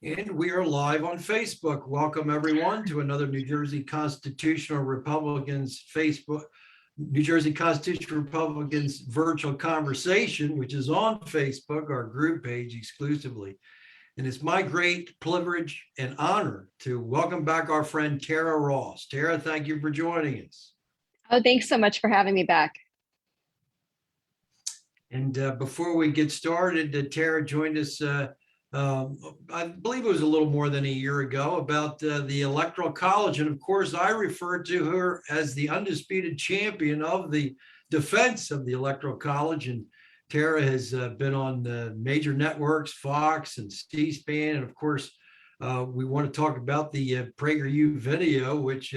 And we are live on Facebook. Welcome everyone to another New Jersey Constitutional Republicans Facebook, New Jersey Constitutional Republicans virtual conversation, which is on Facebook, our group page exclusively. And it's my great privilege and honor to welcome back our friend Tara Ross. Tara, thank you for joining us. Oh, thanks so much for having me back. And before we get started, Tara joined us I believe it was a little more than a year ago about the Electoral College. And of course, I referred to her as the undisputed champion of the defense of the Electoral College. And Tara has been on the major networks, Fox and C-SPAN. And of course, we want to talk about the PragerU video, which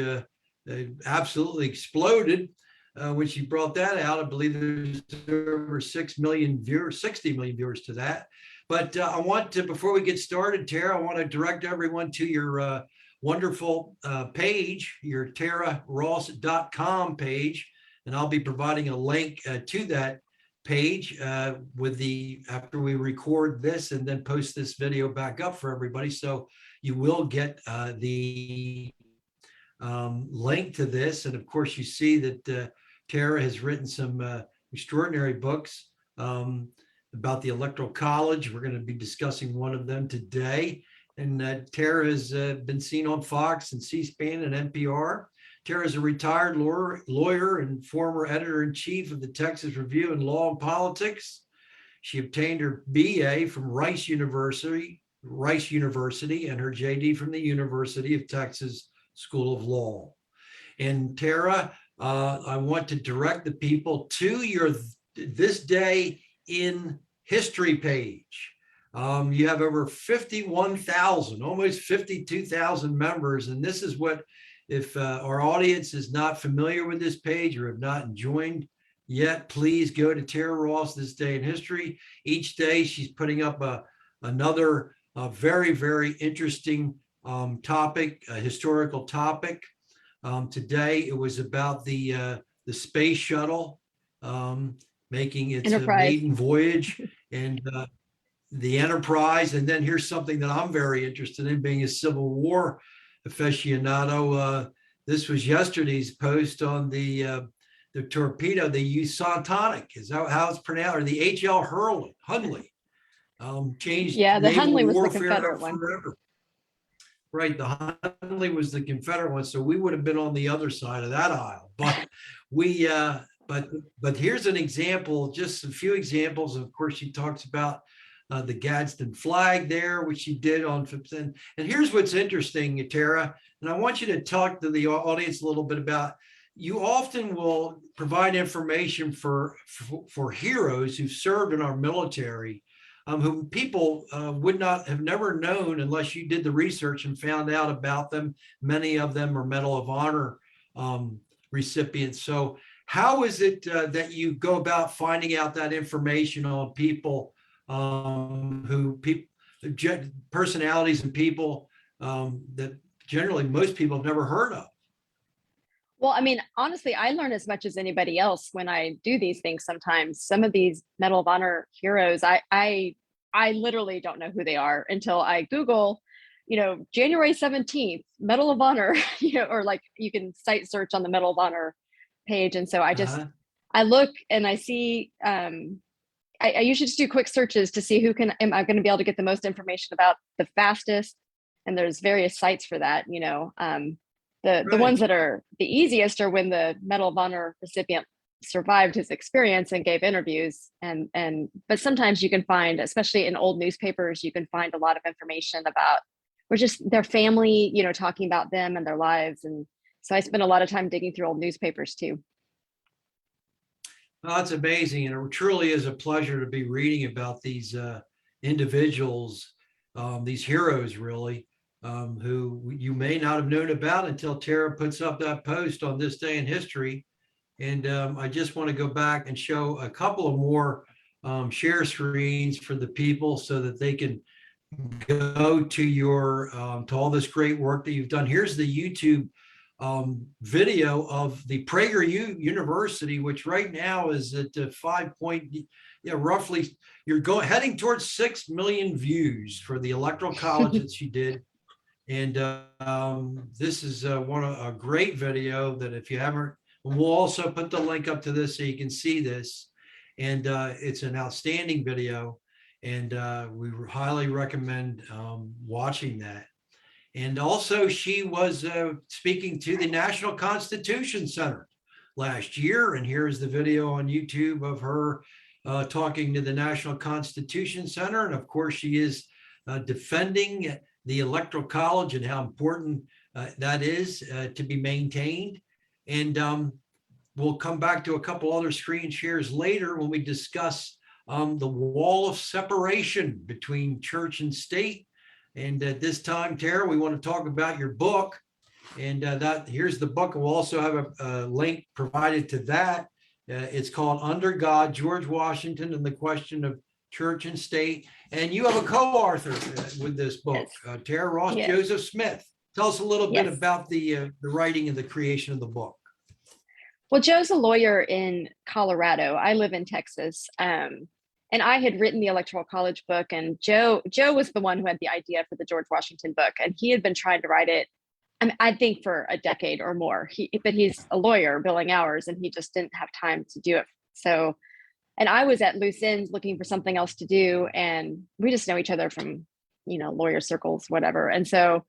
absolutely exploded. When she brought that out, I believe there's over 6 million viewers, 60 million viewers to that. But I want to, before we get started, Tara, I want to direct everyone to your wonderful page, your taraross.com page, and I'll be providing a link to that page after we record this and then post this video back up for everybody. So you will get the link to this. And of course, you see that Tara has written some extraordinary books about the Electoral College. We're going to be discussing one of them today. And Tara has been seen on Fox and C-SPAN and NPR. Tara is a retired lawyer and former editor-in-chief of the Texas Review in Law and Politics. She obtained her BA from Rice University, and her JD from the University of Texas School of Law. And Tara, I want to direct the people to your This Day in History page. You have over 51,000, almost 52,000 members. And this is what, if our audience is not familiar with this page or have not joined yet, please go to Tara Ross This Day in History. Each day she's putting up another very, very interesting topic, a historical topic. Today it was about the space shuttle making its maiden voyage and the Enterprise. And then here's something that I'm very interested in, being a Civil War aficionado. This was yesterday's post on the torpedo, the Usatonic, is that how it's pronounced, or the H.L. Hunley. Changed the Hunley was the Confederate one. Forever. Right, the Hunley was the Confederate one, so we would have been on the other side of that aisle. But we, but here's an example, just a few examples. Of course, she talks about the Gadsden flag there, which she did on. And here's what's interesting, Tara, and I want you to talk to the audience a little bit about. You often will provide information for heroes who've served in our military, whom people would not have never known unless you did the research and found out about them. Many of them are Medal of Honor recipients. So how is it that you go about finding out that information on people personalities and people that generally most people have never heard of? Well, I mean, honestly, I learn as much as anybody else when I do these things. Sometimes some of these Medal of Honor heroes, I literally don't know who they are until I Google, January 17th, Medal of Honor, or like you can site search on the Medal of Honor page. And so I just, I look and I see, I usually just do quick searches to see am I going to be able to get the most information about the fastest. And there's various sites for that, The ones that are the easiest are when the Medal of Honor recipient survived his experience and gave interviews. But sometimes you can find, especially in old newspapers, you can find a lot of information about, or just their family, talking about them and their lives. And so I spend a lot of time digging through old newspapers too. Well, that's amazing. And it truly is a pleasure to be reading about these individuals, these heroes, really. Who you may not have known about until Tara puts up that post on This Day in History. And I just want to go back and show a couple of more share screens for the people so that they can go to your to all this great work that you've done. Here's the YouTube video of the PragerU University, which right now is at 5.0 yeah, roughly, you're heading towards 6 million views for the Electoral College that she did. And this is a great video that if you haven't, we'll also put the link up to this so you can see this. And it's an outstanding video. And we highly recommend watching that. And also she was speaking to the National Constitution Center last year. And here's the video on YouTube of her talking to the National Constitution Center. And of course, she is defending the Electoral College and how important that is to be maintained. And we'll come back to a couple other screen shares later when we discuss the wall of separation between church and state. And at this time, Tara, we want to talk about your book. And here's the book. We'll also have a link provided to that. It's called Under God, George Washington and the Question of Church and State. And you have a co-author with this book, Yes. Tara Ross Yes. Joseph Smith. Tell us a little bit Yes. about the writing and the creation of the book. Well, Joe's a lawyer in Colorado. I live in Texas. And I had written the Electoral College book, and Joe was the one who had the idea for the George Washington book. And he had been trying to write it, I think, for a decade or more. But he's a lawyer billing hours, and he just didn't have time to do it. So, and I was at loose ends looking for something else to do. And we just know each other from, lawyer circles, whatever. And so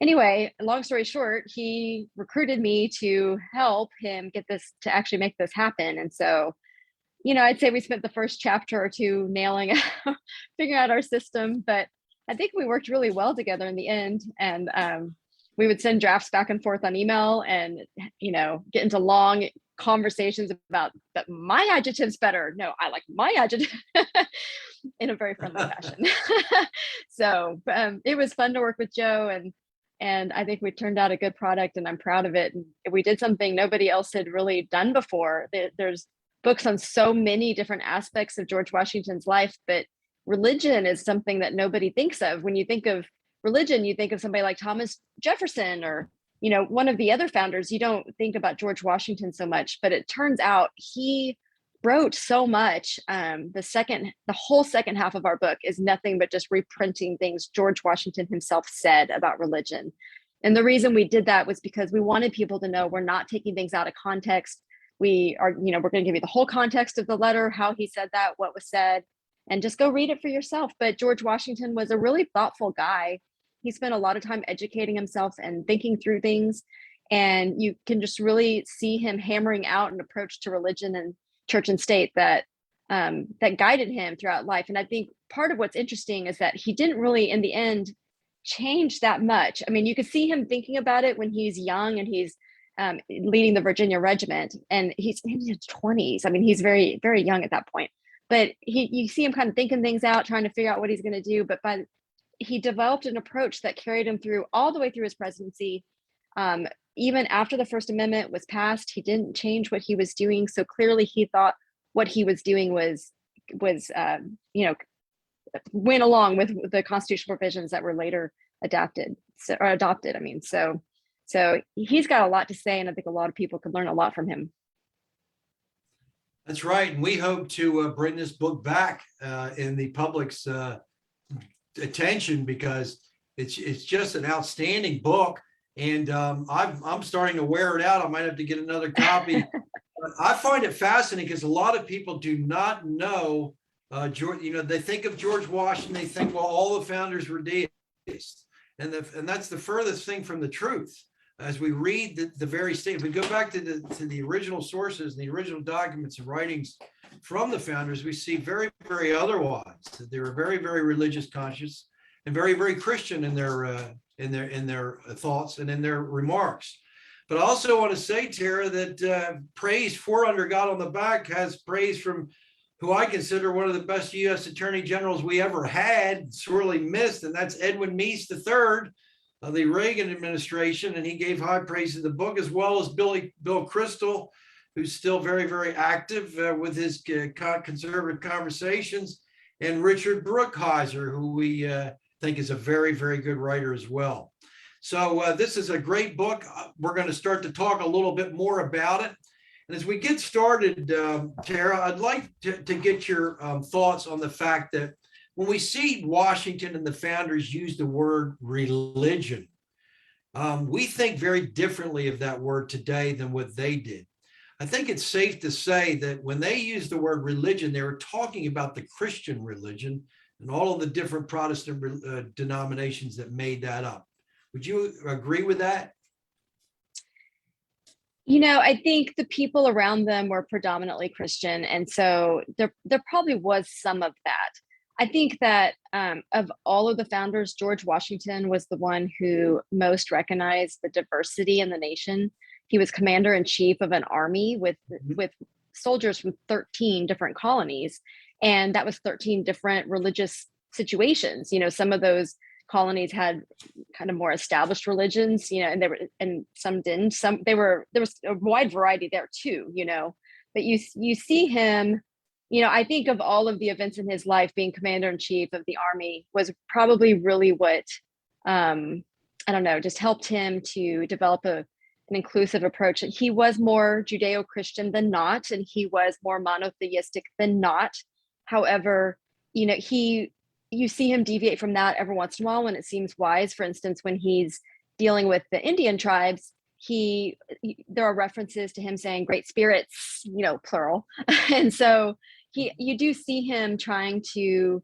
anyway, long story short, he recruited me to help him get this, to actually make this happen. And so, I'd say we spent the first chapter or two nailing, figuring out our system, but I think we worked really well together in the end. And we would send drafts back and forth on email and, get into long conversations about that. My adjective's better. No, I like my adjective in a very friendly fashion. So it was fun to work with Joe, and I think we turned out a good product, and I'm proud of it. And we did something nobody else had really done before. There's books on so many different aspects of George Washington's life, but religion is something that nobody thinks of. When you think of religion, you think of somebody like Thomas Jefferson or, one of the other founders. You don't think about George Washington so much, but it turns out he wrote so much. The whole second half of our book is nothing but just reprinting things George Washington himself said about religion. And the reason we did that was because we wanted people to know we're not taking things out of context. We are, we're going to give you the whole context of the letter, how he said that, what was said, and just go read it for yourself. But George Washington was a really thoughtful guy. He spent a lot of time educating himself and thinking through things. And you can just really see him hammering out an approach to religion and church and state that guided him throughout life. And I think part of what's interesting is that he didn't really, in the end, change that much. I mean, you could see him thinking about it when he's young and he's leading the Virginia regiment, and he's in his 20s. I mean, he's very, very young at that point, but you see him kind of thinking things out, trying to figure out what he's going to do. But he developed an approach that carried him through all the way through his presidency. Even after the First Amendment was passed, he didn't change what he was doing. So clearly he thought what he was doing was went along with the constitutional provisions that were later adopted. So he's got a lot to say, and I think a lot of people could learn a lot from him. That's right. And we hope to bring this book back in the public's attention, because it's just an outstanding book. And I'm starting to wear it out. I might have to get another copy. I find it fascinating because a lot of people do not know George. They think of George Washington. They think, well, all the founders were deists, and that's the furthest thing from the truth. As we read the very statement, we go back to the original sources, the original documents and writings from the founders, we see very, very otherwise. That they were very, very religious conscious and very, very Christian in their thoughts and in their remarks. But I also want to say, Tara, that praise for Under God on the back has praise from who I consider one of the best U.S. Attorney Generals we ever had, sorely missed, and that's Edwin Meese III of the Reagan administration. And he gave high praise to the book, as well as Bill Kristol, who's still very, very active with his conservative conversations, and Richard Brookhiser, who we think is a very, very good writer as well. So this is a great book. We're going to start to talk a little bit more about it. And as we get started, Tara, I'd like to get your thoughts on the fact that when we see Washington and the founders use the word religion, we think very differently of that word today than what they did. I think it's safe to say that when they used the word religion, they were talking about the Christian religion and all of the different Protestant denominations that made that up. Would you agree with that? I think the people around them were predominantly Christian, and so there probably was some of that. I think that of all of the founders, George Washington was the one who most recognized the diversity in the nation. He was commander in chief of an army with soldiers from 13 different colonies, and that was 13 different religious situations. Some of those colonies had kind of more established religions, and some didn't. There was a wide variety there too, But you see him, I think of all of the events in his life, being commander in chief of the army was probably really what I don't know, just helped him to develop an inclusive approach. He was more Judeo-Christian than not, and he was more monotheistic than not. However, you see him deviate from that every once in a while when it seems wise. For instance, when he's dealing with the Indian tribes, there are references to him saying great spirits, plural. And so you do see him trying to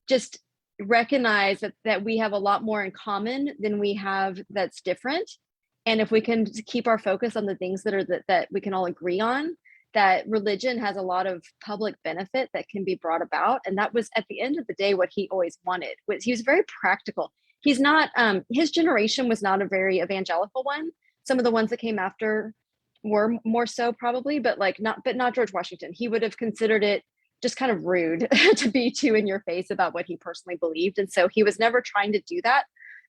just recognize that we have a lot more in common than we have that's different. And if we can keep our focus on the things that we can all agree on, that religion has a lot of public benefit that can be brought about. And that was, at the end of the day, what he always wanted. He was very practical. He's not, his generation was not a very evangelical one. Some of the ones that came after were more so probably, but not George Washington. He would have considered it just kind of rude to be too in your face about what he personally believed. And so he was never trying to do that,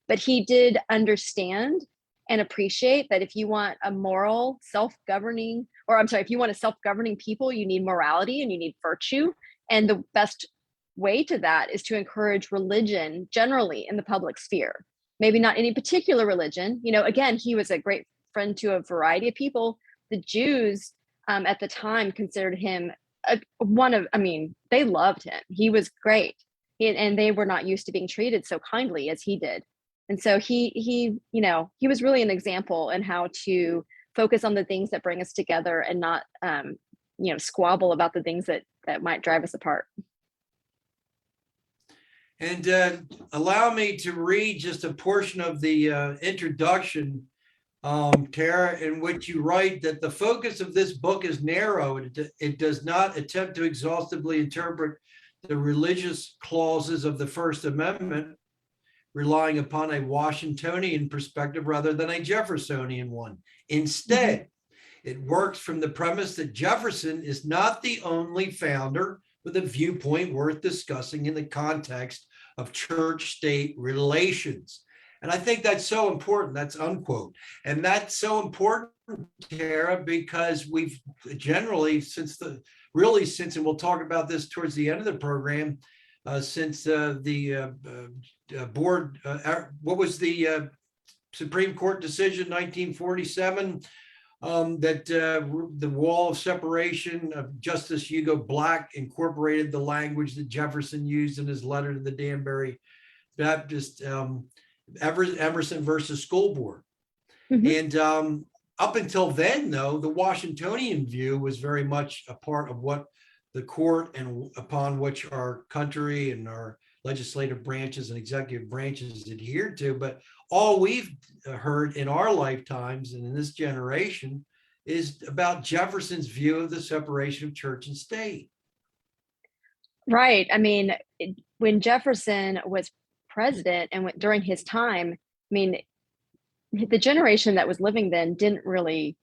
but he did understand and appreciate that if you want a moral, if you want a self-governing people, you need morality and you need virtue. And the best way to that is to encourage religion generally in the public sphere. Maybe not any particular religion. Again, he was a great friend to a variety of people. The Jews at the time considered him they loved him. He was great. And they were not used to being treated so kindly as he did. And so he was really an example in how to focus on the things that bring us together and not, squabble about the things that might drive us apart. And allow me to read just a portion of the introduction, Tara, in which you write that the focus of this book is narrow. It does not attempt to exhaustively interpret the religious clauses of the First Amendment, relying upon a Washingtonian perspective rather than a Jeffersonian one. Instead, it works from the premise that Jefferson is not the only founder with a viewpoint worth discussing in the context of church-state relations. And I think that's so important. That's unquote. And that's so important, Tara, because we've generally, and we'll talk about this towards the end of the program, since the board, what was the Supreme Court decision, 1947, that the wall of separation of Justice Hugo Black incorporated the language that Jefferson used in his letter to the Danbury Baptist, Emerson versus School Board. And up until then, though, the Washingtonian view was very much a part of what the court and upon which our country and our legislative branches and executive branches adhered to. But all we've heard in our lifetimes and in this generation is about Jefferson's view of the separation of church and state. Right. When Jefferson was president and during his time, the generation that was living then didn't really,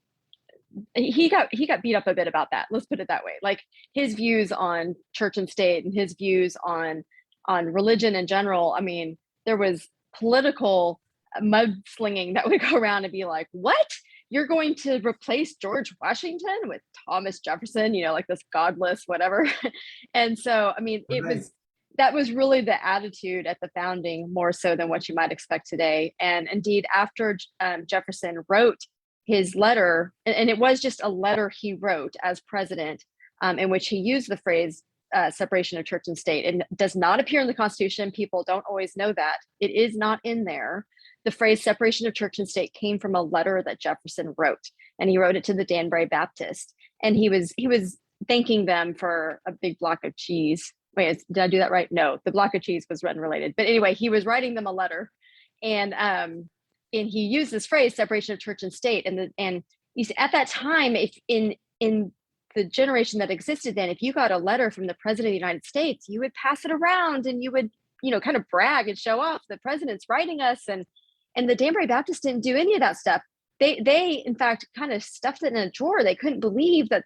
he got beat up a bit about that. Let's put it that way. Like his views on church and state and his views on religion in general. There was political mudslinging that would go around and be like, what? You're going to replace George Washington with Thomas Jefferson, like this godless, whatever. And so, that was really the attitude at the founding, more so than what you might expect today. And indeed, after Jefferson wrote his letter, and it was just a letter he wrote as president, in which he used the phrase separation of church and state. And does not appear in the Constitution. People don't always know that. It is not in there. The phrase separation of church and state came from a letter that Jefferson wrote, and he wrote it to the Danbury Baptist. And he was thanking them for a big block of cheese. Wait, did I do that right? No, the block of cheese was unrelated. But anyway, he was writing them a letter, and he used this phrase separation of church and state. And you see, at that time, if in the generation that existed then, if you got a letter from the president of the United States, you would pass it around and you would, kind of brag and show off, the president's writing us. And the Danbury Baptists didn't do any of that stuff. They in fact kind of stuffed it in a drawer. They couldn't believe that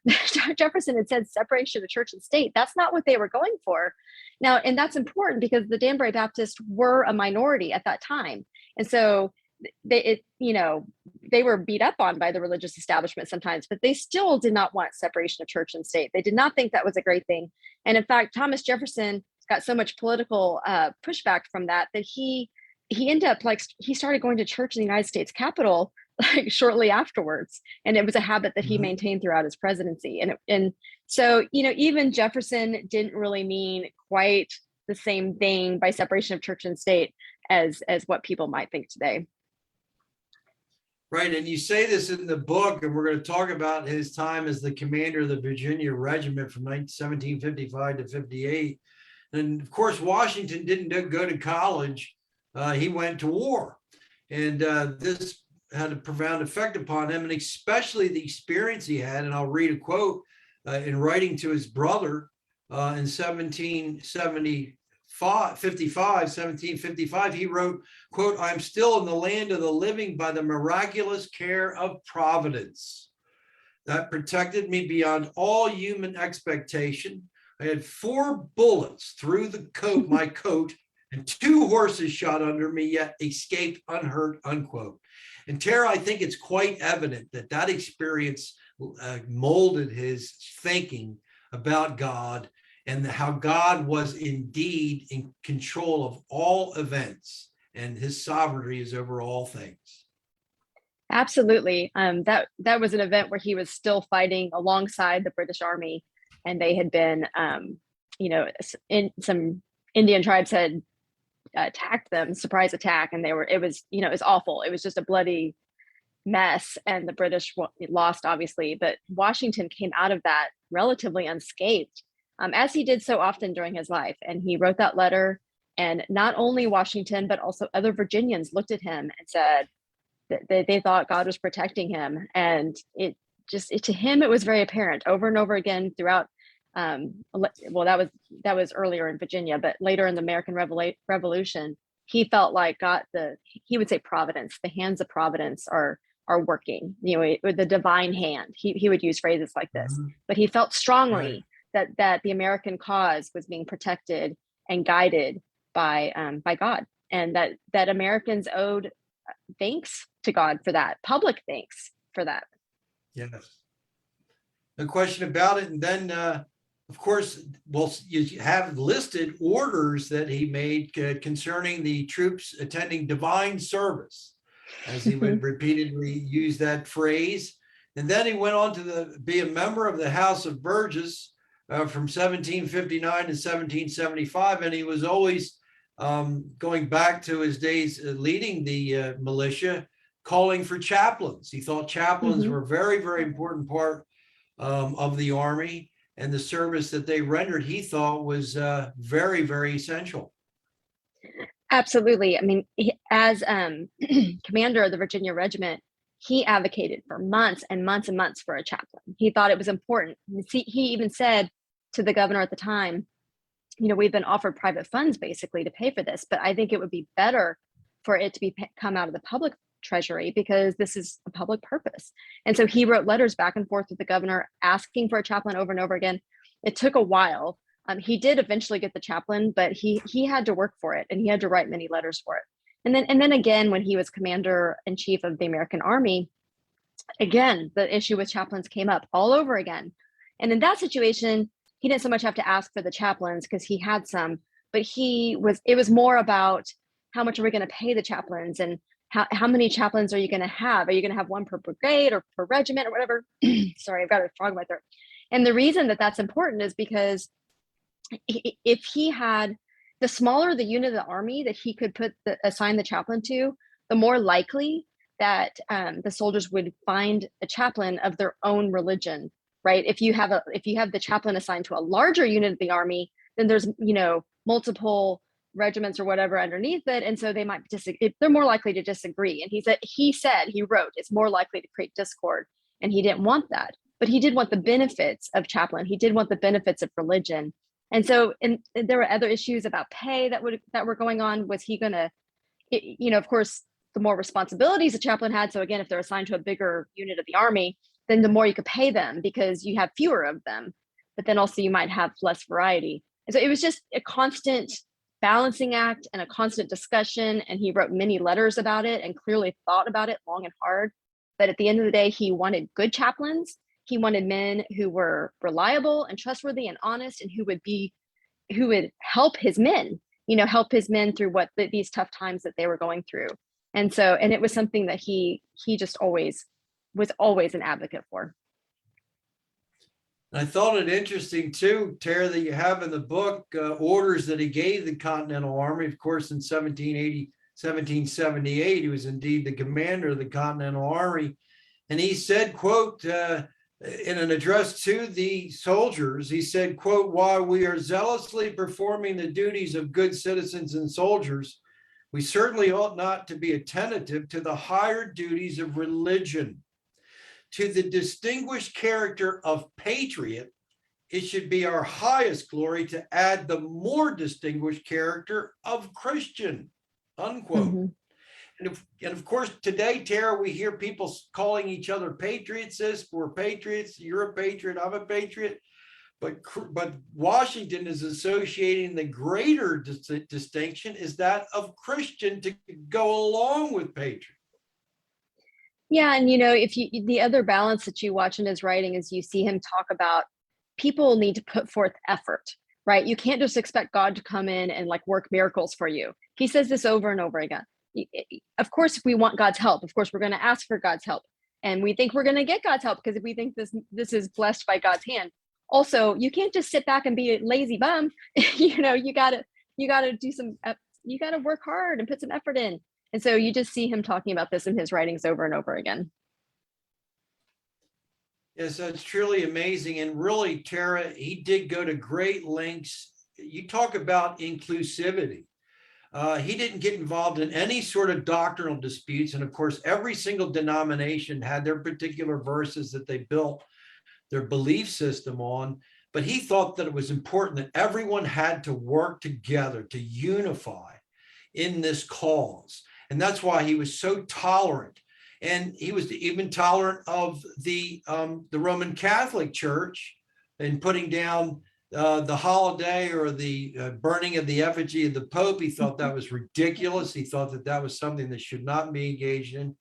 Jefferson had said separation of church and state. That's not what they were going for. Now, and that's important because the Danbury Baptists were a minority at that time. And so they were beat up on by the religious establishment sometimes, but they still did not want separation of church and state. They did not think that was a great thing. And in fact, Thomas Jefferson got so much political pushback from that he ended up he started going to church in the United States Capitol shortly afterwards. And it was a habit that he maintained throughout his presidency. And so, even Jefferson didn't really mean quite the same thing by separation of church and state as what people might think today. Right. And you say this in the book, and we're going to talk about his time as the commander of the Virginia Regiment from 1755 to 58. And of course, Washington didn't go to college. He went to war. And this had a profound effect upon him, and especially the experience he had. And I'll read a quote in writing to his brother in 1755, he wrote, quote, "I'm still in the land of the living by the miraculous care of Providence that protected me beyond all human expectation. I had 4 bullets through my coat, and 2 horses shot under me, yet escaped unhurt," unquote. And Tara, I think it's quite evident that experience molded his thinking about God and how God was indeed in control of all events, and his sovereignty is over all things. Absolutely. That was an event where he was still fighting alongside the British Army, and they had been, some Indian tribes had attacked them, surprise attack, and it was awful. It was just a bloody mess, and the British lost, obviously, but Washington came out of that relatively unscathed, as he did so often during his life. And he wrote that letter, and not only Washington, but also other Virginians looked at him and said that they thought God was protecting him. And to him, it was very apparent over and over again throughout. That was earlier in Virginia, but later in the American Revolution, he felt like he would say Providence, the hands of Providence are working, with the divine hand. He would use phrases like this, but he felt strongly that the American cause was being protected and guided by God, and that Americans owed thanks to God for that, public thanks for that. Yes, no question about it. And then, of course, you have listed orders that he made concerning the troops attending divine service, as he would repeatedly use that phrase. And then he went on to be a member of the House of Burgess from 1759 to 1775. And he was always going back to his days leading the militia, calling for chaplains. He thought chaplains were a very, very important part of the Army. And the service that they rendered, he thought, was very, very essential. Absolutely. I mean, as commander of the Virginia Regiment, he advocated for months and months and months for a chaplain. He thought it was important. He even said to the governor at the time, we've been offered private funds basically to pay for this, but I think it would be better for it to come out of the public treasury, because this is a public purpose. And so he wrote letters back and forth with the governor asking for a chaplain over and over again. It took a while. He did eventually get the chaplain, but he had to work for it, and he had to write many letters for it. And then again, when he was commander in chief of the American Army, again, the issue with chaplains came up all over again. And in that situation, he didn't so much have to ask for the chaplains because he had some, but it was more about how much are we going to pay the chaplains, and how many chaplains are you going to have? Are you going to have one per brigade or per regiment or whatever? Sorry, I've got a frog in my throat. And the reason that that's important is because if he had, the smaller the unit of the army that he could assign the chaplain to, the more likely that the soldiers would find a chaplain of their own religion, right? If you have the chaplain assigned to a larger unit of the army, then there's, multiple regiments or whatever underneath it, and so they might they're more likely to disagree. And he wrote it's more likely to create discord, and he didn't want that. But he did want the benefits of chaplain. He did want the benefits of religion. And so, and there were other issues about pay that were going on. Was he going to, of course, the more responsibilities a chaplain had. So again, if they're assigned to a bigger unit of the army, then the more you could pay them because you have fewer of them. But then also you might have less variety. And so it was just a constant balancing act and a constant discussion. And he wrote many letters about it and clearly thought about it long and hard. But at the end of the day, he wanted good chaplains. He wanted men who were reliable and trustworthy and honest, and who would help his men, through these tough times that they were going through. And so, and it was something that he just was always an advocate for. I thought it interesting too, Tara, that you have in the book orders that he gave the Continental Army. Of course, in 1778, he was indeed the commander of the Continental Army. And he said, quote, in an address to the soldiers, he said, quote, while we are zealously performing the duties of good citizens and soldiers, we certainly ought not to be attentive to the higher duties of religion. To the distinguished character of patriot, it should be our highest glory to add the more distinguished character of Christian, unquote. Mm-hmm. And of course, today, Tara, we hear people calling each other patriots. We're patriots. You're a patriot. I'm a patriot. But Washington is associating the greater distinction is that of Christian to go along with patriot. Yeah, and the other balance that you watch in his writing is you see him talk about people need to put forth effort, right? You can't just expect God to come in and work miracles for you. He says this over and over again. Of course, we want God's help. Of course, we're going to ask for God's help, and we think we're going to get God's help because if we think this is blessed by God's hand. Also, you can't just sit back and be a lazy bum. You gotta work hard and put some effort in. And so you just see him talking about this in his writings over and over again. Yes, that's truly amazing. And really, Tara, he did go to great lengths. You talk about inclusivity. He didn't get involved in any sort of doctrinal disputes. And of course, every single denomination had their particular verses that they built their belief system on. But he thought that it was important that everyone had to work together to unify in this cause. And that's why he was so tolerant. And he was even tolerant of the Roman Catholic Church in putting down the holiday or the burning of the effigy of the Pope. He thought that was ridiculous. He thought that was something that should not be engaged in,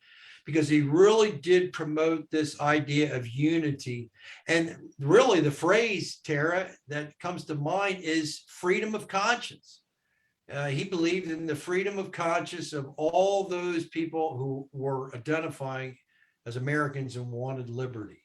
because he really did promote this idea of unity. And really the phrase, Tara, that comes to mind is freedom of conscience. He believed in the freedom of conscience of all those people who were identifying as Americans and wanted liberty.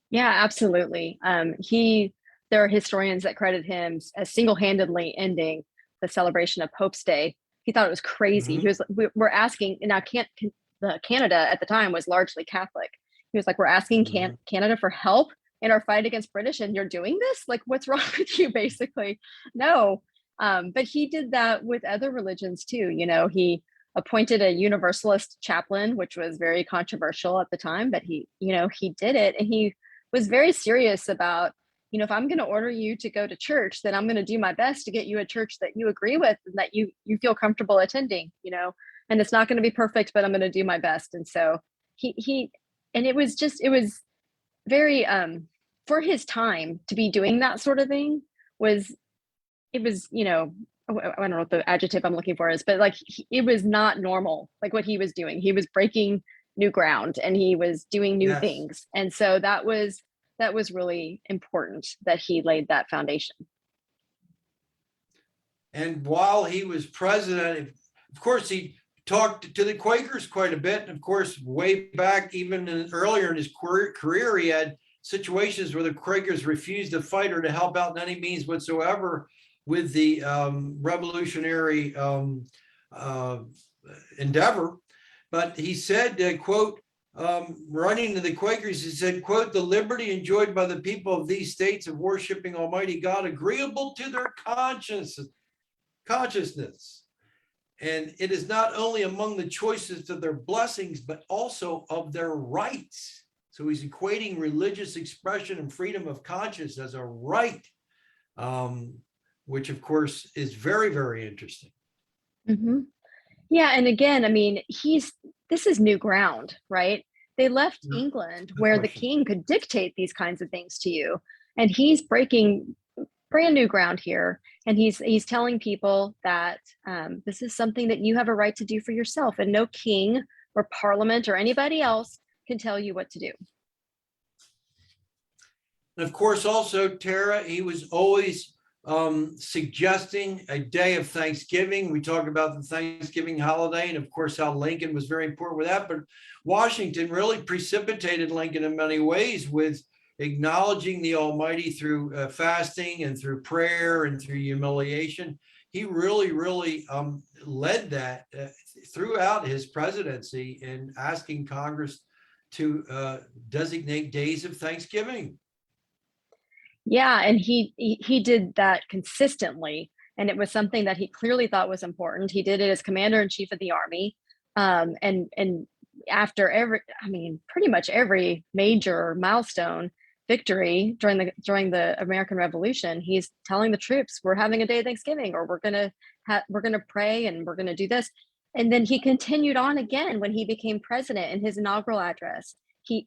Yeah, absolutely. There are historians that credit him as single-handedly ending the celebration of Pope's Day. He thought it was crazy. Mm-hmm. We're asking, now Canada at the time was largely Catholic. He was like, we're asking Canada for help in our fight against British, and you're doing this? What's wrong with you, basically? No. But he did that with other religions too. He appointed a Universalist chaplain, which was very controversial at the time, but he did it. And he was very serious about, if I'm going to order you to go to church, then I'm going to do my best to get you a church that you agree with and that you feel comfortable attending, and it's not going to be perfect, but I'm going to do my best. And so and it was very, for his time to be doing that sort of thing I don't know what the adjective I'm looking for is, but it was not normal. What he was doing, he was breaking new ground and he was doing new things. And so that was really important that he laid that foundation. And while he was president, of course, he talked to the Quakers quite a bit. And of course, way back, even earlier in his career, he had situations where the Quakers refused to fight or to help out in any means whatsoever with the revolutionary endeavor. But he said, quote, running to the Quakers, he said, quote, the liberty enjoyed by the people of these states of worshiping Almighty God, agreeable to their consciousness. And it is not only among the choices of their blessings, but also of their rights. So he's equating religious expression and freedom of conscience as a right, which of course is very, very interesting. Mm-hmm. Yeah, and again, I mean, this is new ground, right? They left Yeah, England no where the question. king could dictate these kinds of things to you, and he's breaking brand new ground here, and he's telling people that this is something that you have a right to do for yourself, and no king or parliament or anybody else can tell you what to do. And of course, also, Tara, he was always suggesting a day of Thanksgiving. We talk about the Thanksgiving holiday, and of course, how Lincoln was very important with that. But Washington really precipitated Lincoln in many ways with acknowledging the Almighty through fasting and through prayer and through humiliation. He really, really led that throughout his presidency in asking Congress to designate days of Thanksgiving. Yeah, and he did that consistently, and it was something that he clearly thought was important. He did it as commander in chief of the army, and after pretty much every major milestone victory during the American Revolution, he's telling the troops, "We're having a day of Thanksgiving, or we're gonna pray, and we're gonna do this." And then he continued on again when he became president in his inaugural address. He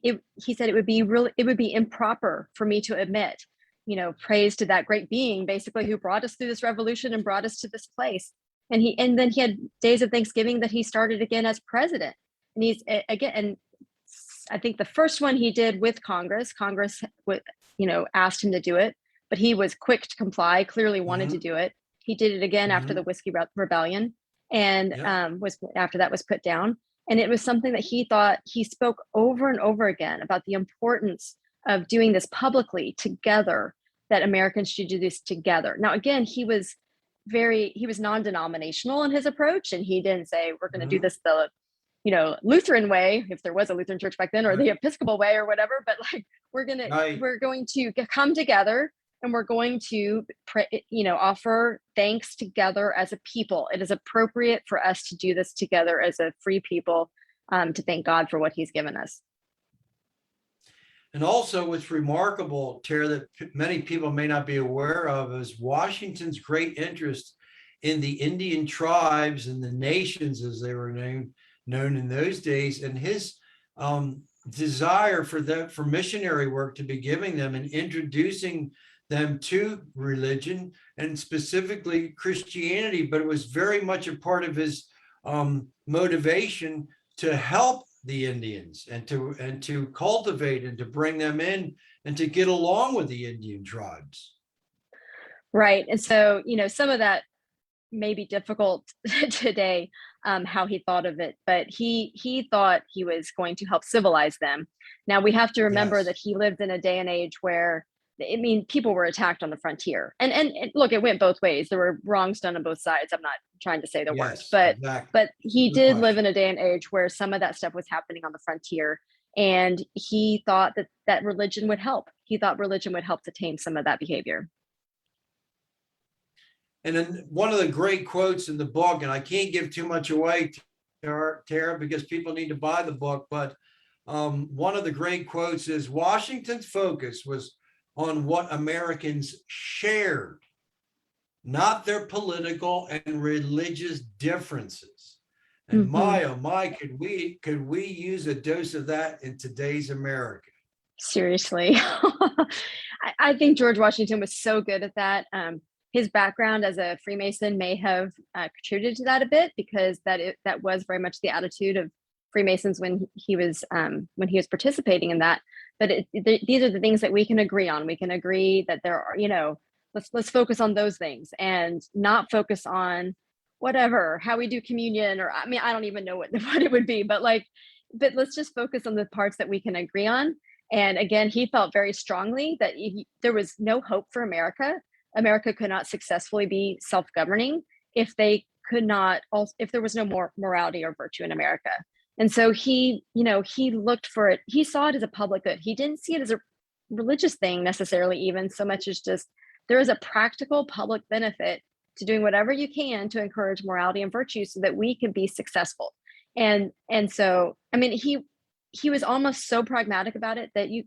said it would be improper for me to admit, praise to that great being, basically, who brought us through this revolution and brought us to this place. And then he had days of Thanksgiving that he started again as president. And he's again, and I think the first one he did with Congress asked him to do it, but he was quick to comply, clearly wanted to do it. He did it again after the Whiskey Rebellion, and was after that was put down. And it was something that he thought, he spoke over and over again about the importance of doing this publicly together, that Americans should do this together. Now, again, he was non-denominational in his approach, and he didn't say, we're going to do this the Lutheran way, if there was a Lutheran church back then, or the Episcopal way or whatever, but like, we're going to come together, and we're going to pray, offer thanks together as a people. It is appropriate for us to do this together as a free people, to thank God for what he's given us. And also what's remarkable, Tara, that many people may not be aware of, is Washington's great interest in the Indian tribes and the nations, as they were known in those days, and his desire for missionary work, to be giving them and introducing them to religion, and specifically Christianity. But it was very much a part of his motivation to help the Indians and to cultivate and to bring them in and to get along with the Indian tribes. Right. And so, some of that may be difficult today, how he thought of it, but he thought he was going to help civilize them. Now, we have to remember that he lived in a day and age where, people were attacked on the frontier, and look, it went both ways. There were wrongs done on both sides. I'm not trying to say there weren't, but he did live in a day and age where some of that stuff was happening on the frontier, and he thought that religion would help. He thought religion would help to tame some of that behavior. And then one of the great quotes in the book, and I can't give too much away, Tara, because people need to buy the book, but one of the great quotes is, Washington's focus was on what Americans shared, not their political and religious differences. And my, oh my, could we use a dose of that in today's America? Seriously. I think George Washington was so good at that. His background as a Freemason may have contributed to that a bit, because that was very much the attitude of Freemasons when he was participating in that. But these are the things that we can agree on. We can agree that there are, let's focus on those things and not focus on whatever, how we do communion, or I mean, I don't even know what, what it would be, but like, but let's just focus on the parts that we can agree on. And again, he felt very strongly that there was no hope for America. America could not successfully be self-governing if they could not also, if there was no more morality or virtue in America. And so he, he looked for it. He saw it as a public good. He didn't see it as a religious thing necessarily, even so much as just there is a practical public benefit to doing whatever you can to encourage morality and virtue so that we can be successful. And so, I mean, he was almost so pragmatic about it that you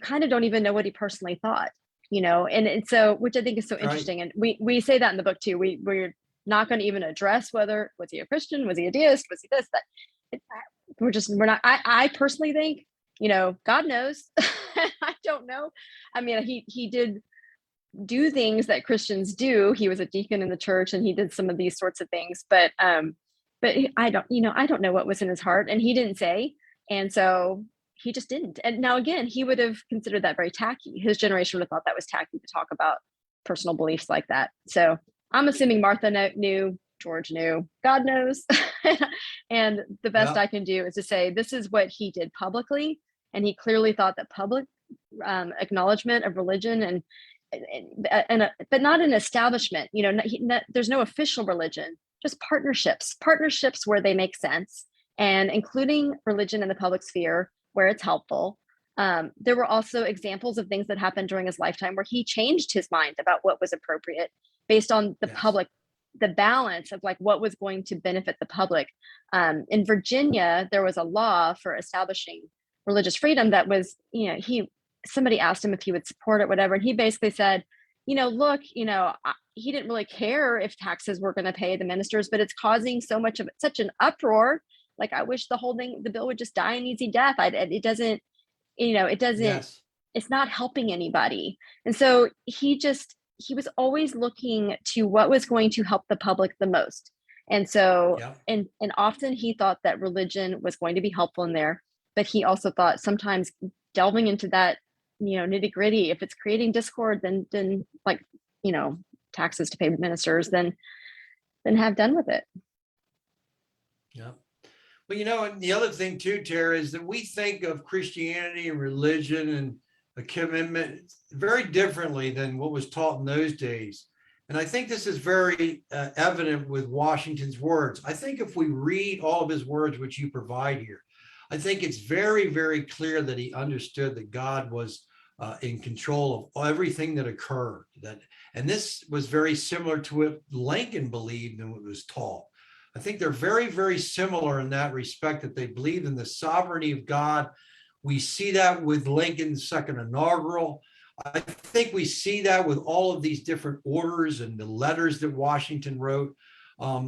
kind of don't even know what he personally thought, and so, which I think is so Right. interesting. And we say that in the book too. We're not going to even address whether was he a Christian, was he a deist, was he this, that. We're not. I personally think, God knows. I don't know. I mean, he did do things that Christians do. He was a deacon in the church, and he did some of these sorts of things. But I don't know what was in his heart, and he didn't say. And so he just didn't. And now again, he would have considered that very tacky. His generation would have thought that was tacky to talk about personal beliefs like that. So I'm assuming Martha knew, George knew, God knows. And the best Yeah. I can do is to say this is what he did publicly, and he clearly thought that public acknowledgement of religion but not an establishment. There's no official religion, just partnerships where they make sense, and including religion in the public sphere where it's helpful. There were also examples of things that happened during his lifetime where he changed his mind about what was appropriate based on the Yes. public, the balance of like what was going to benefit the public. In Virginia, there was a law for establishing religious freedom that was, somebody asked him if he would support it, whatever. And he basically said, look, he didn't really care if taxes were going to pay the ministers, but it's causing such an uproar. Like, I wish the bill would just die an easy death. It doesn't, Yes. it's not helping anybody. And so he was always looking to what was going to help the public the most. And so, Yeah. and often he thought that religion was going to be helpful in there, but he also thought sometimes delving into that, nitty gritty, if it's creating discord, then like, taxes to pay ministers, then have done with it. Yeah. Well, and the other thing too, Tara, is that we think of Christianity and religion and a commitment very differently than what was taught in those days. And I think this is very evident with Washington's words. I think if we read all of his words, which you provide here, I think it's very, very clear that he understood that God was in control of everything that occurred. And this was very similar to what Lincoln believed and what was taught. I think they're very, very similar in that respect, that they believe in the sovereignty of God. We see that with Lincoln's second inaugural. I think we see that with all of these different orders and the letters that Washington wrote.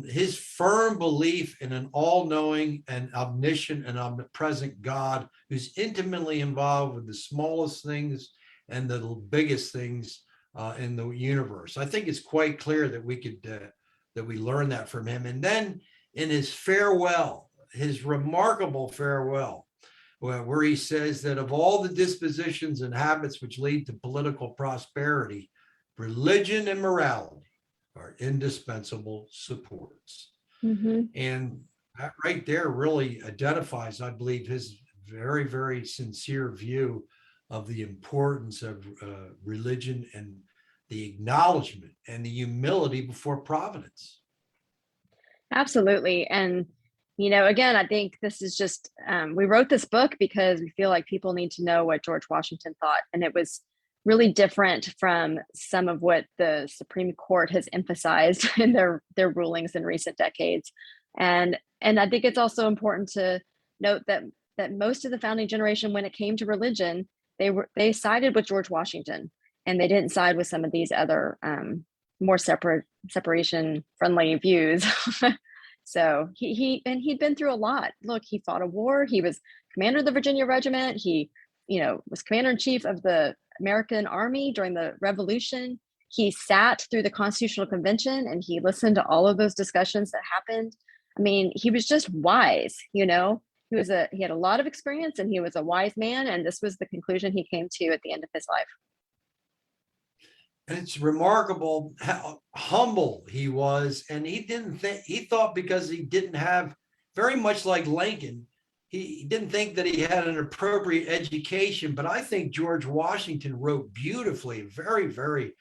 His firm belief in an all-knowing and omniscient and omnipresent God who's intimately involved with the smallest things and the biggest things in the universe. I think it's quite clear that we learn that from him. And then in his farewell, his remarkable farewell, where he says that of all the dispositions and habits which lead to political prosperity, religion and morality are indispensable supports. Mm-hmm. And that right there really identifies, I believe, his very, very sincere view of the importance of religion and the acknowledgement and the humility before providence. Absolutely. And, again, I think this is just, we wrote this book because we feel like people need to know what George Washington thought. And it was really different from some of what the Supreme Court has emphasized in their rulings in recent decades. And I think it's also important to note that most of the founding generation, when it came to religion, they sided with George Washington, and they didn't side with some of these other more separation friendly views. So he'd been through a lot. Look, he fought a war. He was commander of the Virginia Regiment. He, was commander in chief of the American Army during the Revolution. He sat through the Constitutional Convention and he listened to all of those discussions that happened. I mean, he was just wise, he had a lot of experience and he was a wise man. And this was the conclusion he came to at the end of his life. And it's remarkable how humble he was. And he thought because he didn't have, very much like Lincoln, he didn't think that he had an appropriate education. But I think George Washington wrote beautifully, very, very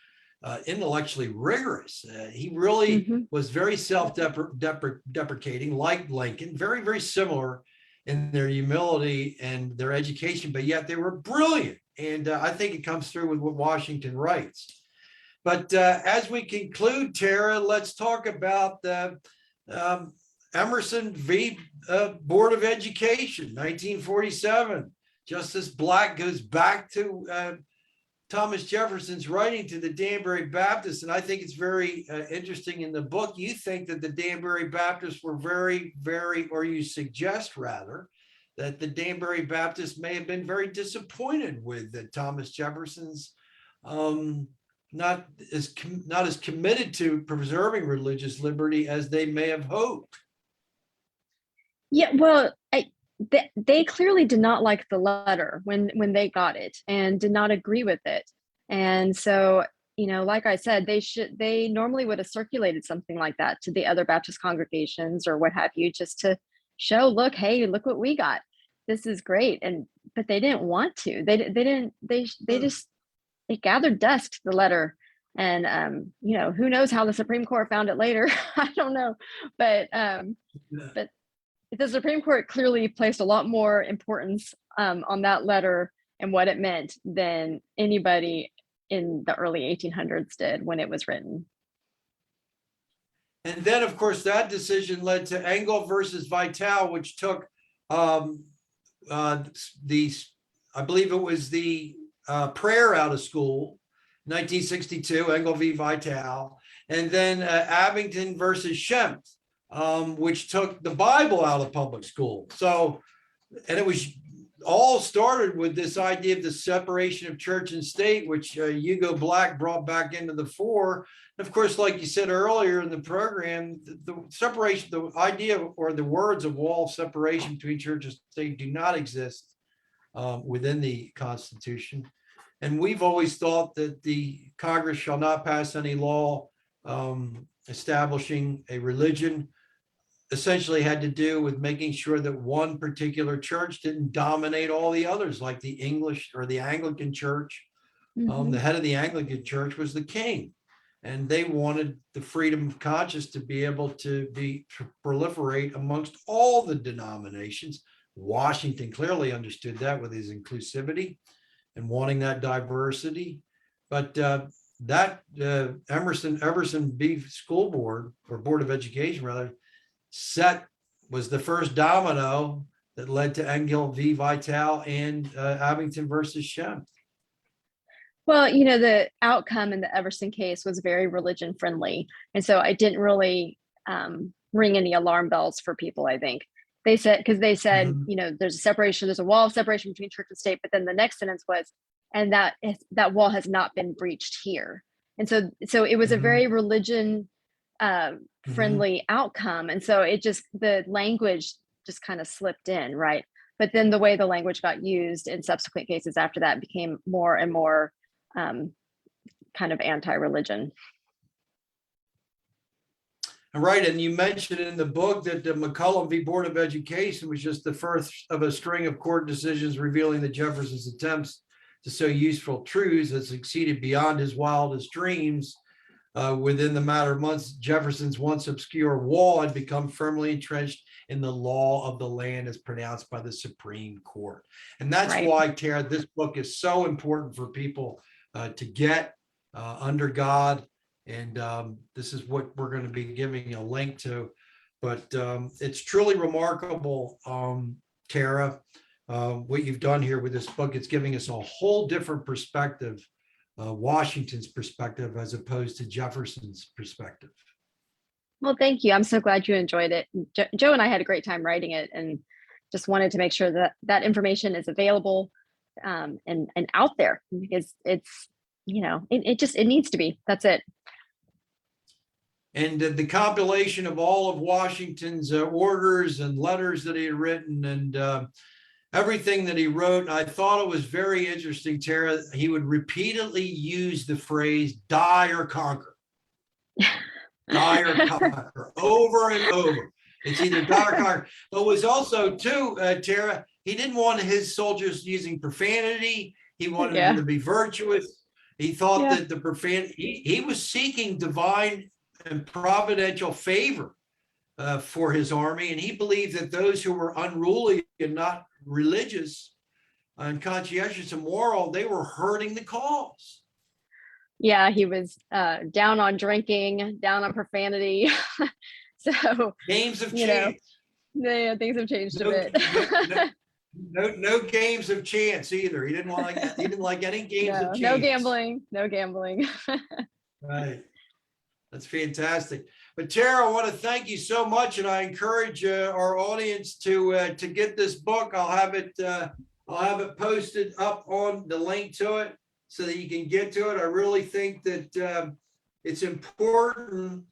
intellectually rigorous. He really Hmm. was very self-deprecating, like Lincoln, very, very similar in their humility and their education, but yet they were brilliant. And I think it comes through with what Washington writes. But as we conclude, Tara, let's talk about the Emerson v. Board of Education, 1947. Justice Black goes back to Thomas Jefferson's writing to the Danbury Baptists, and I think it's very interesting in the book. You think that the Danbury Baptists were very, very, or you suggest rather, that the Danbury Baptists may have been very disappointed with Thomas Jefferson's not as committed to preserving religious liberty as they may have hoped. Yeah, well, they clearly did not like the letter when they got it and did not agree with it. And so, like I said, they normally would have circulated something like that to the other Baptist congregations or what have you, just to show, look, hey, look what we got. This is great. But they didn't want to. They just it gathered dust, the letter. And who knows how the Supreme Court found it later. I don't know. But the Supreme Court clearly placed a lot more importance on that letter and what it meant than anybody in the early 1800s did when it was written. And then, of course, that decision led to Engel versus Vitale, which took I believe it was the prayer out of school, 1962, Engel v. Vitale, and then Abington versus Schempp, which took the Bible out of public school. So, and it was all started with this idea of the separation of church and state, which Hugo Black brought back into the fore. And of course, like you said earlier in the program, the separation, the idea or the words of wall of separation between church and state do not exist within the Constitution. And we've always thought that the Congress shall not pass any law establishing a religion. Essentially had to do with making sure that one particular church didn't dominate all the others, like the English or the Anglican Church. Mm-hmm. The head of the Anglican Church was the king, and they wanted the freedom of conscience to be able to proliferate amongst all the denominations. Washington clearly understood that with his inclusivity and wanting that diversity. But that Emerson B. School Board, or Board of Education rather, was the first domino that led to Engel v. Vitale and Abington versus Schempp. Well, the outcome in the Everson case was very religion friendly. And so I didn't really ring any alarm bells for people, I think. They said, there's a wall of separation between church and state. But then the next sentence was, and that wall has not been breached here. And so it was a very religion friendly outcome. And so the language just kind of slipped in, right? But then the way the language got used in subsequent cases after that became more and more kind of anti-religion. Right. And you mentioned in the book that the McCullum v. Board of Education was just the first of a string of court decisions revealing that Jefferson's attempts to sow useful truths had succeeded beyond his wildest dreams. Within the matter of months, Jefferson's once obscure wall had become firmly entrenched in the law of the land as pronounced by the Supreme Court. And that's why, Tara, this book is so important for people to get under God. And this is what we're going to be giving a link to. But it's truly remarkable, Tara, what you've done here with this book. It's giving us a whole different perspective, Washington's perspective, as opposed to Jefferson's perspective. Well, thank you. I'm so glad you enjoyed it. Joe and I had a great time writing it, and just wanted to make sure that information is available and out there, because it's, it needs to be. That's it. And the compilation of all of Washington's orders and letters that he had written, and everything that he wrote. And I thought it was very interesting, Tara. He would repeatedly use the phrase die or conquer, die or conquer, over and over. It's either die or conquer. But it was also, too, Tara, he didn't want his soldiers using profanity. He wanted them to be virtuous. He thought that the profanity, he was seeking divine and providential favor for his army. And he believed that those who were unruly and not religious and conscientious and moral, they were hurting the cause. Yeah, he was down on drinking, down on profanity. So games have changed. Yeah, things have changed a bit. No games of chance either. He didn't like any games of chance. No gambling. No gambling. Right. That's fantastic. But Tara, I want to thank you so much, and I encourage our audience to get this book. I'll have it posted up on the link to it so that you can get to it. I really think that it's important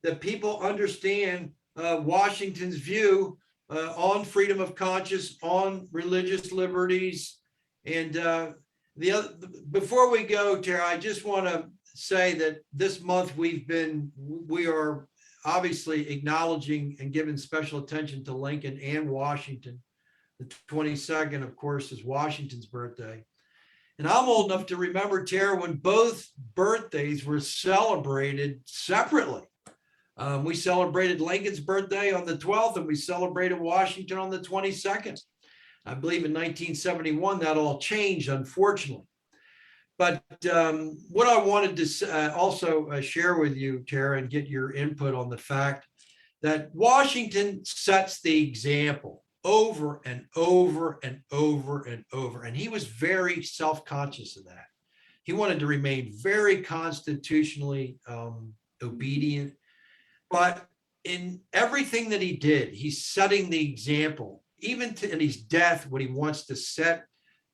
that people understand Washington's view on freedom of conscience, on religious liberties, and before we go, Tara, I just want to say that this month we are obviously acknowledging and giving special attention to Lincoln and Washington. The 22nd, of course, is Washington's birthday. And I'm old enough to remember, Tara, when both birthdays were celebrated separately. We celebrated Lincoln's birthday on the 12th, and we celebrated Washington on the 22nd. I believe in 1971, that all changed, unfortunately. But what I wanted to also share with you, Tara, and get your input on the fact that Washington sets the example over and over and over and over. And he was very self-conscious of that. He wanted to remain very constitutionally obedient. But in everything that he did, he's setting the example, even in his death, when he wants to set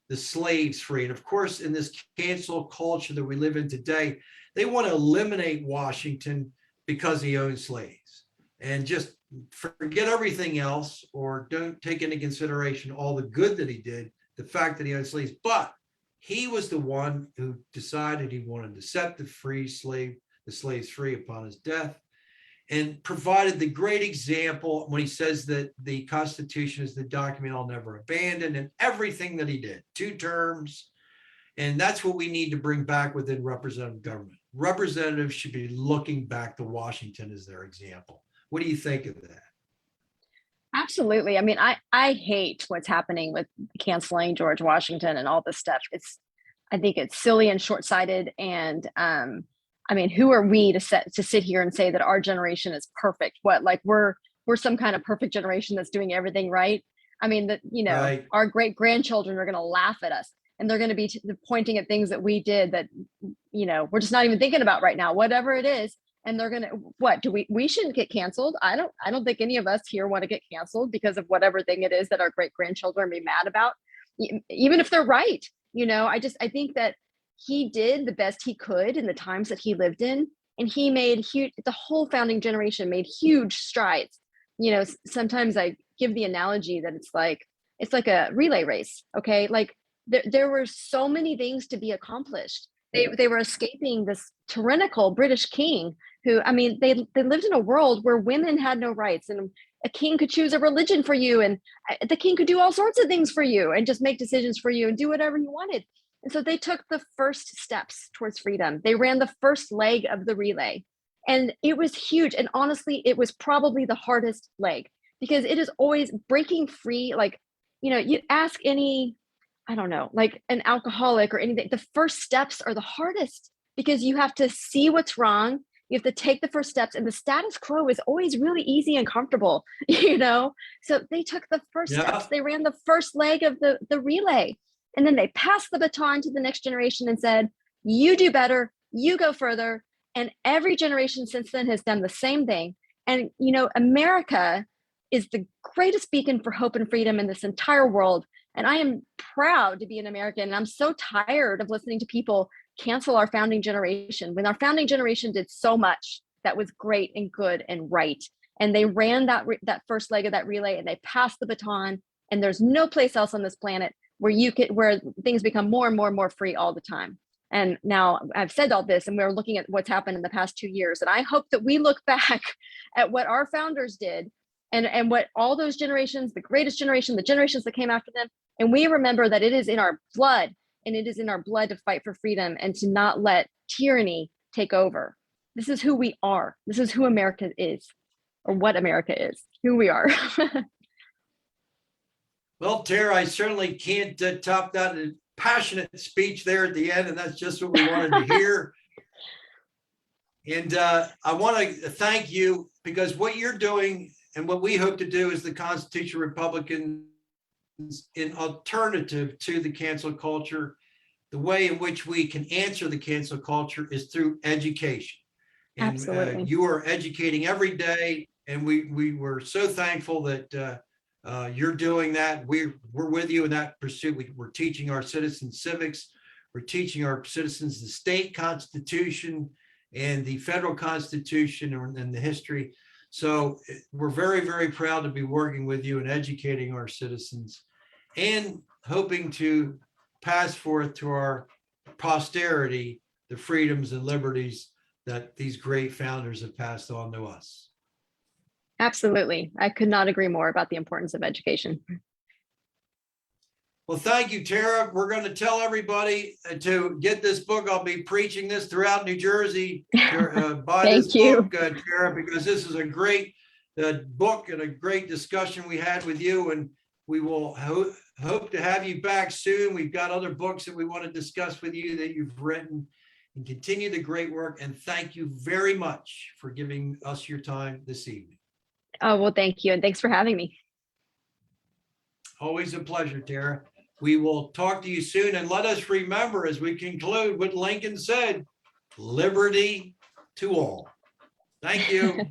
the slaves free. And of course, in this cancel culture that we live in today, they want to eliminate Washington because he owned slaves and just forget everything else, or don't take into consideration all the good that he did, the fact that he owned slaves. But he was the one who decided he wanted to set the slaves free upon his death, and provided the great example when he says that the Constitution is the document I'll never abandon, and everything that he did, 2 terms. And that's what we need to bring back within representative government. Representatives should be looking back to Washington as their example. What do you think of that? Absolutely. I mean, I hate what's happening with canceling George Washington and all this stuff. I think it's silly and short-sighted. And I mean, who are we to sit here and say that our generation is perfect? What, like we're some kind of perfect generation that's doing everything right? I mean, that, right. Our great grandchildren are going to laugh at us, and they're going to be pointing at things that we did that, we're just not even thinking about right now, whatever it is. And they're going to, we shouldn't get canceled. I don't think any of us here want to get canceled because of whatever thing it is that our great grandchildren be mad about, even if they're right. I think that he did the best he could in the times that he lived in, and he made the whole founding generation made huge strides. Sometimes I give the analogy that it's like a relay race. Okay. Like there were so many things to be accomplished. They were escaping this tyrannical British king who, I mean, they lived in a world where women had no rights, and a king could choose a religion for you, and the king could do all sorts of things for you and just make decisions for you and do whatever he wanted. And so they took the first steps towards freedom. They ran the first leg of the relay, and it was huge. And honestly, it was probably the hardest leg, because it is always breaking free. Like, you ask any, I don't know, like an alcoholic or anything, the first steps are the hardest, because you have to see what's wrong. You have to take the first steps, and the status quo is always really easy and comfortable, So they took the first steps. They ran the first leg of the relay, and then they passed the baton to the next generation and said, you do better, you go further. And every generation since then has done the same thing. And, America is the greatest beacon for hope and freedom in this entire world. And I am proud to be an American. And I'm so tired of listening to people cancel our founding generation, when our founding generation did so much that was great and good and right. And they ran that first leg of that relay, and they passed the baton, And there's no place else on this planet where things become more and more and more free all the time. And now I've said all this, and we're looking at what's happened in the past 2 years. And I hope that we look back at what our founders did and what all those generations, the greatest generation, the generations that came after them, and we remember that it is in our blood, and it is in our blood to fight for freedom and to not let tyranny take over. This is who we are. This is who America is, or what America is, who we are. Well, Tara, I certainly can't top that passionate speech there at the end, and that's just what we wanted to hear. And I want to thank you, because what you're doing and what we hope to do as the Constitutional Republicans, in alternative to the cancel culture, the way in which we can answer the cancel culture is through education. And Absolutely. You are educating every day, and we were so thankful that you're doing that. We're with you in that pursuit. We're teaching our citizens civics. We're teaching our citizens the state constitution and the federal constitution and the history. So we're very, very proud to be working with you and educating our citizens, and hoping to pass forth to our posterity the freedoms and liberties that these great founders have passed on to us. Absolutely. I could not agree more about the importance of education. Well, thank you, Tara. We're going to tell everybody to get this book. I'll be preaching this throughout New Jersey. Buy this book, Tara, because this is a great book and a great discussion we had with you. And we will hope to have you back soon. We've got other books that we want to discuss with you that you've written, and continue the great work. And thank you very much for giving us your time this evening. Oh, well, thank you. And thanks for having me. Always a pleasure, Tara. We will talk to you soon. And let us remember, as we conclude, what Lincoln said: liberty to all. Thank you.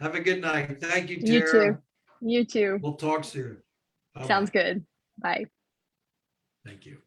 Have a good night. Thank you, Tara. You too. You too. We'll talk soon. Sounds good. Bye. Thank you.